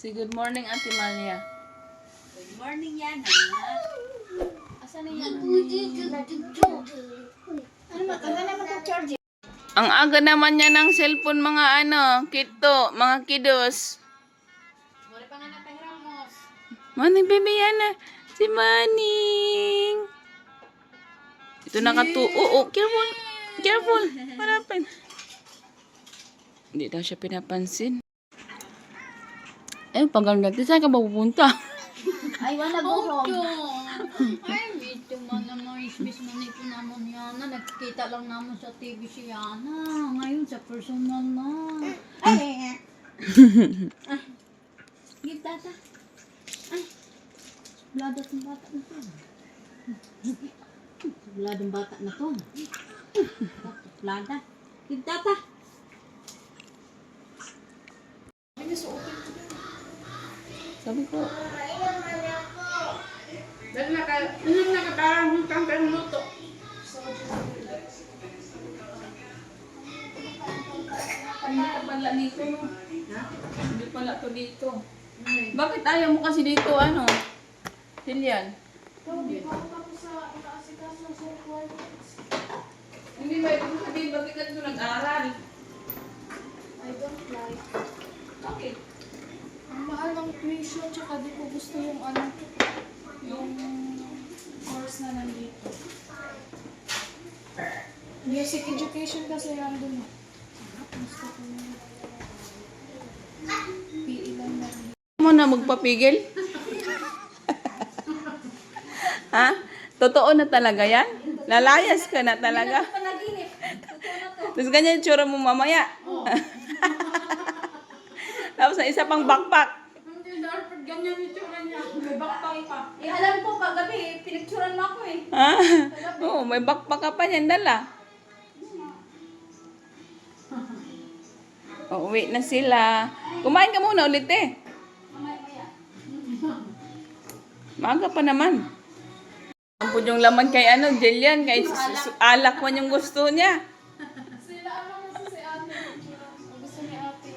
Say good morning, Ate Malia. Good morning, Yana. Asan na yan? Ano ba? Kaya naman itong charger. Ang aga naman niya ng cellphone, mga kito, mga kiddos. Mura pa nga natang Ramos. Maning baby Yana. Si Maning. Ito Oo, careful. Careful. Harapin. Hindi daw siya pinapansin. Eh, paganda. Saan ka ba pupunta? Ay, wala buhog. Ay, medyo man naman isbis man ito naman Yana. Nagkikita lang naman sa TV si Yana. Ngayon sa personal na. Ay, give tata. Ay, bladat ng bata na to. Bladong bata na to. Blada. Give tata. Sabi ko, Dahil nakatarang hutang kang luto. hindi ka pala dito, no? Ha? Hindi pala to dito. Bakit ayaw mo kasi dito, Lilian? Hindi ba ito sabihin, bakit ka dito nag-aaral? I don't like. Bakit? Ang mahal ng tuition, tsaka di ko gusto yung yung course na nandito. Music education kasi nandun. Gusto ko yun. PE lang na rin. Mo na magpapigil? Ha? Totoo na talaga yan? Lalayas ka na talaga? Panaginip. Totoo na to. Tapos ganyan yung tsura mo mamaya. Tapos na isa pang backpack. Hindi, dapat ganyan yung tsura niya. May backpack pa. Eh, alam ko, paggabi, pinicturan mo ako eh. Ha? Oo, may backpack ka pa niyan, dala. Uwi na sila. Kumain ka muna ulit eh. Mamaya-maya. Maaga pa naman. Ang yung laman kay Jillian, kay alak man yung gusto niya. Sila kasi si ate. Ang gusto ni ate.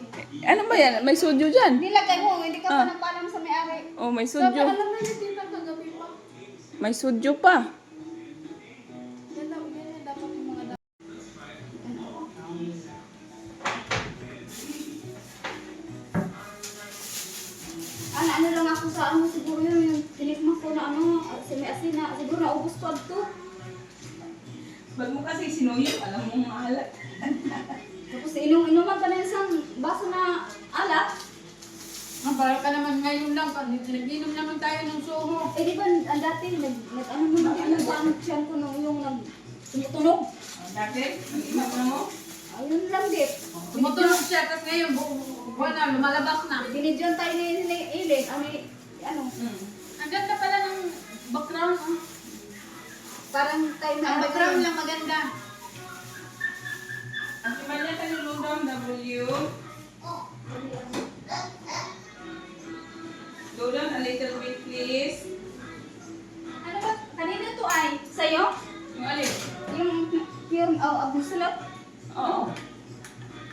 Ano ba yan? May sujo dyan. Nilagay mo, hindi ka pa nagpaalam sa may-ari. Oh, may Sabi, sujo. alam na yung tita kagabi pa. May sujo pa. Yan dapat yung mga Ano lang ako sa siguro yung tinikman ko na semi-asin na, siguro naubos ko ito. Bag mo kasi sinuyo, alam mo maalat. Tapos inom-inuman ka na isang baso na alat. Para ka naman ngayon lang, nag-inom naman tayo ng soho. Eh di ba, ang dati, nag-ano naman yung nag-ano siyan ko nung yung tumutunog. Dati, imat na mo? Ayun lang dit. Tumutunog siya, tapos ngayon, wala, lumalabas na. Binidyon tayo ni Eileen, ano, Ang ganda pala ng background. Oh. parang tayo na Ang background lang maganda. Ang kimanya ka ni Lundong W. Go down a little bit, please. Ano ba, kanina to ay, sa'yo? Yung alin? Yung pure, abusulot? Oo.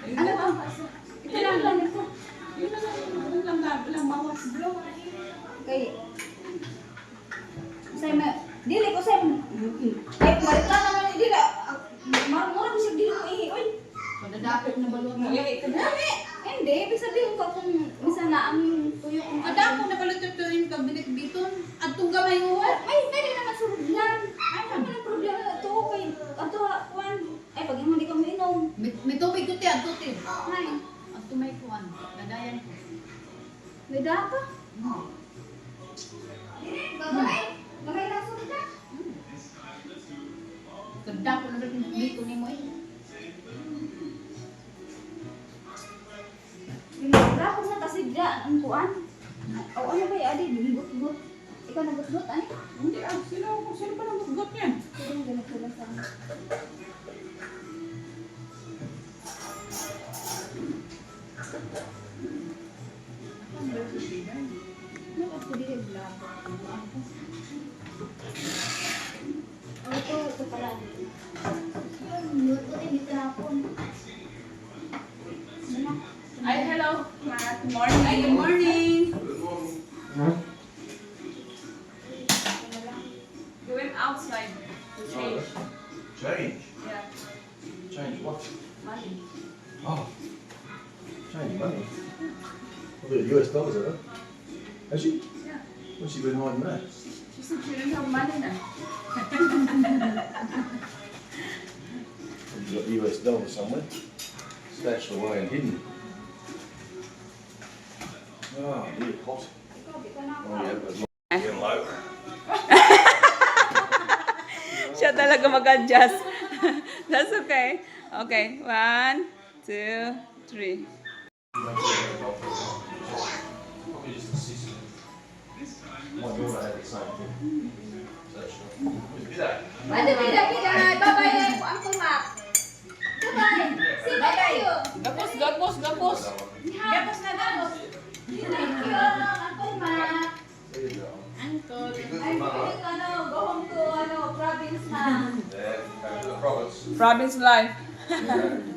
Ayun Ano na ba? lang. Ito lang ito. Yun na lang bawas. Kay, dili ko sa'yo, ay, marita naman, dili, marumura ko siya, dili ko oy. Madadapit na balot mo. Hindi, ibig sabihin ko kung minsan na ang tuyo kong Ada ako na pala tutuin pag binik-biton. At itong gamay mo. Ay, pwede naman surod yan. Ay, naman ang problema na ito. Kay, ato, kuwan. Ay, pag hindi ka mainom. May tubig ko ti, at tuti. Ay, At tumay kuwan. Nagayan ko. may dapa. Gamay. Gamay lang surod ka. Ganda ko na rin dito ni mo eh. Dapa na kasi dyan, ang kuwan. O ano ba yung adi? Gut-gut. Ikaw na gut-gut, ani? Hindi sino pa nag-gut yan? Sige, ganito lang sa Ano ako dili vlog? Ito pala. Luto din ito hapon. Ay, hello. Good morning. Ay, good morning. outside to change. Change? Yeah, Change what? money. Oh. Change money? I've got US dollars of it. Has she? Yeah. What's she been hiding that? She said she didn't have money now. You've got US dollars somewhere. Stashed away and hidden. Oh dear, hot. Oh yeah, but getting low. Siya talaga mag-adjust. That's okay. Okay, 1, 2, 3. Probably just the system. My daughter had the same thing. So sure. Where's Biday? Bye-bye, Uncle Mac. Bye-bye. Say bye tayo. Gapos, gapos, gapos. Gapos na gapos. Thank you, Uncle Mac. There you go. Uncle. Be good I'm for mama. going go home to province na. Yeah, go to the province. Province life.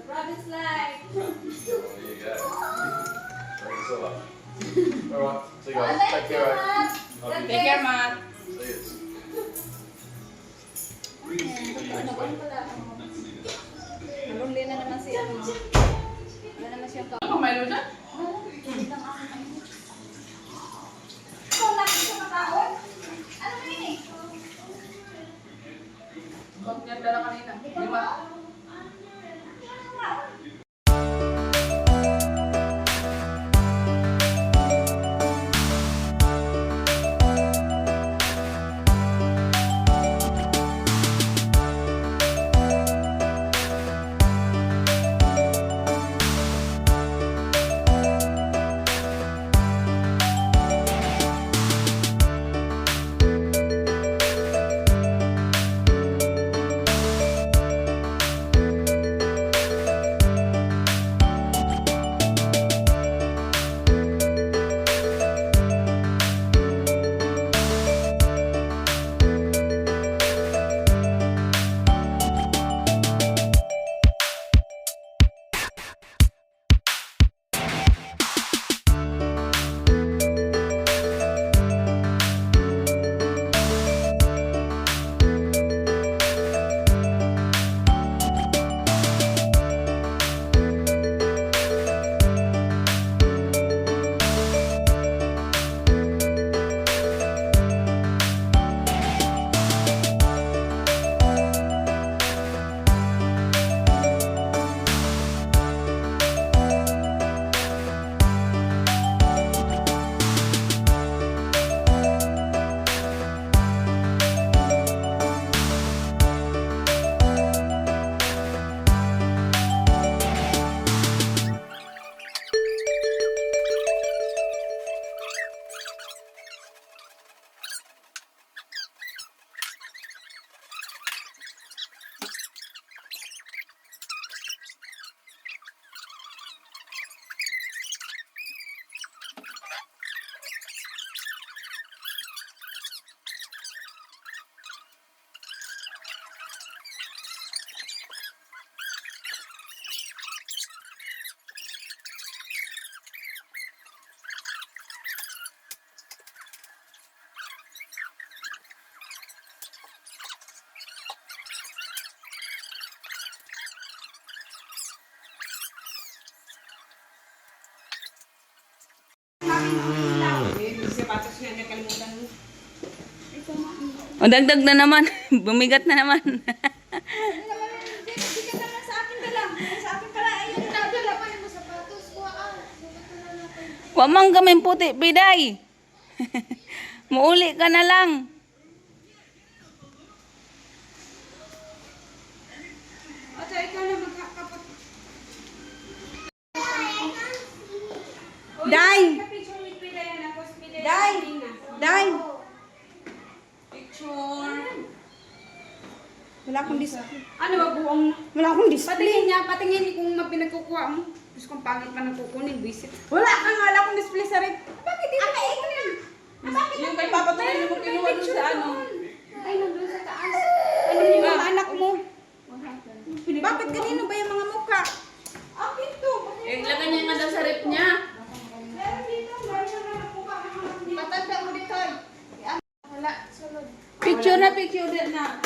Province life. There you go. Bring us all up. Alright, see you guys. Thank Take you, care. Mac. Love Take care, Matt. you. See you. Nalungli na naman si ano. Wala naman siyang Ano mayroon dyan? Ikaw lagi sa mataon? Ano ba yun eh? Bag niya dala kanina. 5. O, dagdag na naman. Bumigat na naman. Hindi ka naman sa akin ka lang. Sa akin pala, ayun. Nadala pa yung sapatos. Wamang kaming puti, biday. Muuli ka na lang. Ate, ikaw na magkakapat. Day! Day! Day! Picture. Wala akong display. Ano ba buong? Wala akong display. Patingin niya, patingin kung pinagkukuha mo. Gusto kong pangit pa ng kukunin, visit. Wala akong display sa red. Bakit dito? Ito na. Bakit Yung kay Papa Tuloy mo kinuha doon sa ano. Ay, nandun sa taas. Ano yung mga anak mo? Bakit kanino ba yung mga mukha? Akin to. Eh, ilagay niya nga daw sa rep niya. Meron dito, meron na nakuha. Patanda mo dito. Wala, sulod. Picture na, picture din na.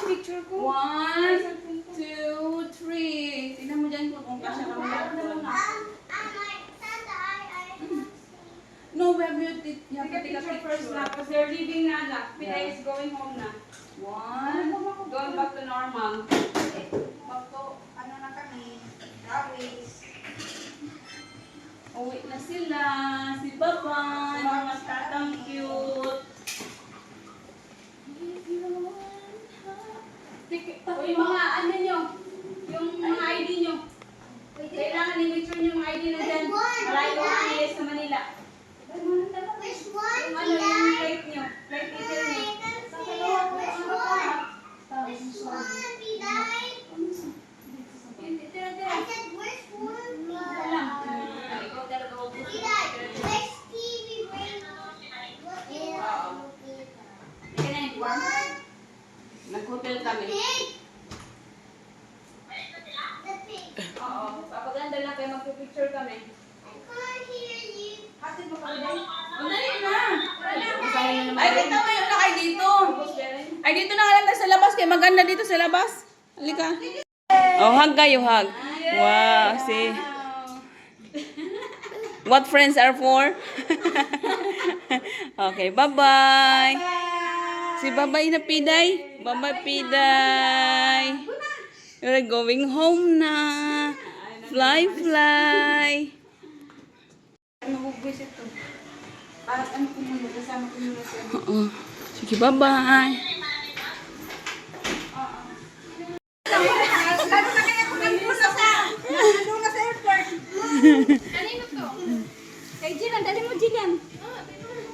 Picture ko. 1, 2, 3. Tingnan mo dyan kung kasya ka mo. No, we have to take a picture first na. Because they're leaving na, anak. Pinay is going home na. 1, going back to normal. Ano na kami? Drawings. Uwi na sila. Si Babay. Mga tatang cute. Uy, mga ano nyo. Yung mga ID nyo. Kailangan i-picture nyo yung ID na dyan. Malayo ang ilis sa Manila. Yung ano, yung plate nyo. Plate detail nyo. Ikaw talaga huwag mo. Nag-hotel kami. Oo. Papaganda lang kayo, magpipicture kami. Hatid mo kami din? Dali na! Ay, dito mo yung nakay dito. Ay, dito na nga lang tayo sa labas. Kaya maganda dito sa labas. Halika. Oh, hug kayo, hug. Wow, see. What friends are for? Okay, bye-bye. Si Babay na Piday. Babay Piday. We're going home na. Fly, fly. Mag-visit to. Para ano ko muna, kasama ko muna siya. Oo. Sige, bye-bye. Lalo na kaya kung nandun na sa airport. Kanino to? Kay Jilan, dali mo Jilan.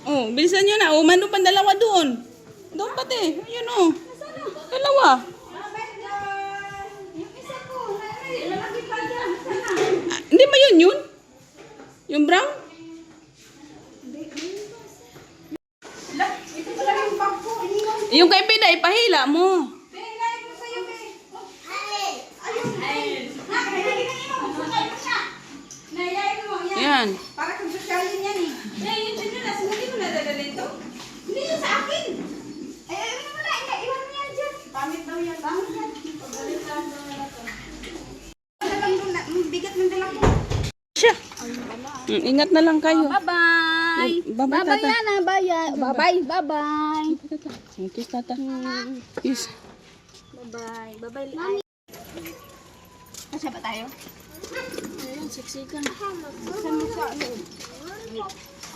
Oh, bilisan nyo na. Oh, mano pa dalawa doon. Doon pati. Ayun oh. Dalawa. Yung isa ko, lalaki pa dyan. Sana. Ah, hindi ba yun yun? Yung brown? Ito pala yung bag ko. Iniwan. Yung kay Pida, ipahila mo. Benay ko sa'yo, be. Ayun. Na, kailangan mo. Sukay mo siya. Nahilayin mo. Yan. Yan. Para kang sosyalin yan eh. Yun dyan na. Hindi mo nadadalhin to? Hindi yun sa akin. Ay, ayaw mo na. Iwan mo yan dyan. Pamit daw yan. Pamit yan. Pagalit lang daw na to. Dalang doon na. Bigat ng dalang ko. Siya. Ingat na lang kayo. Bye-bye. Bye-bye, Bye-bye, tata. Yana. Bye. Bye-bye. Bye-bye. Kiss, tata. Kiss. Bye-bye. Bye-bye. Mami. Kasya ba tayo? Ayun, siksikan. Saan mo sa ano?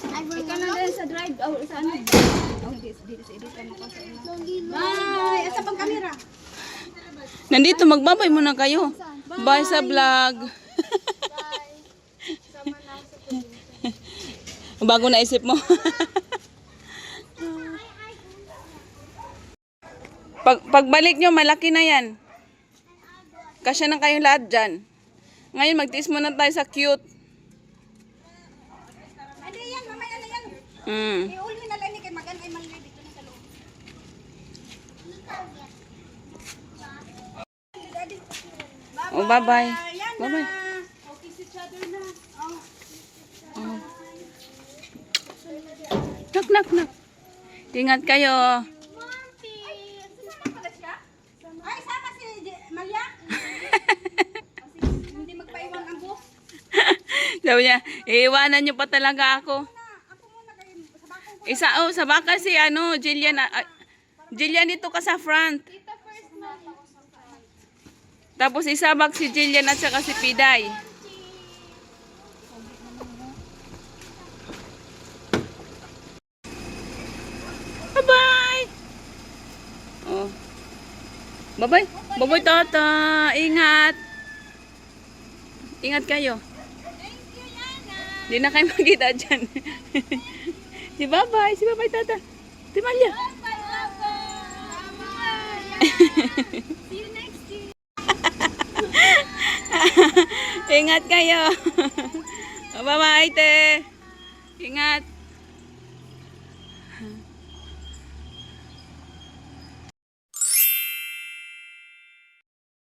Ikaw na din sa drive. Oh, sa ano? Oh, dito sa edit ka mo kasi. Bye. Asa pang kamera? Nandito, magbabay muna kayo. Bye sa vlog. Bago na isip mo. Pagbalik nyo, malaki na yan. Kasya na kayong lahat dyan. Ngayon, magtiis muna tayo sa cute. Ano yan? Mamaya na yan. Mm. Iuli na lang ni kay Magan ay malilit dito na sa loob. Oh, bye-bye. Ayan na. Bye-bye. Okay, si other na. Oh. Knock, knock, knock. Ingat kayo. Sasama pala siya? Ay, sama si Malia? Hindi magpaiwan ang boss. Sabi niya, iiwanan niyo pa talaga ako. Ako muna kayo. Sa bakong ko. Isa, oh, sa baka si, ano, Jillian. Jillian dito ka sa front. Tapos isabak si Jillian at saka si Piday. Bye-bye! Oh. Bye-bye. Bye-bye, tata. Ingat. Ingat kayo. Hindi na kayo makita dyan. Si bye-bye. Si bye-bye, tata. Si Malia. See you next year. Ingat kayo. Bye-bye, te. Ingat.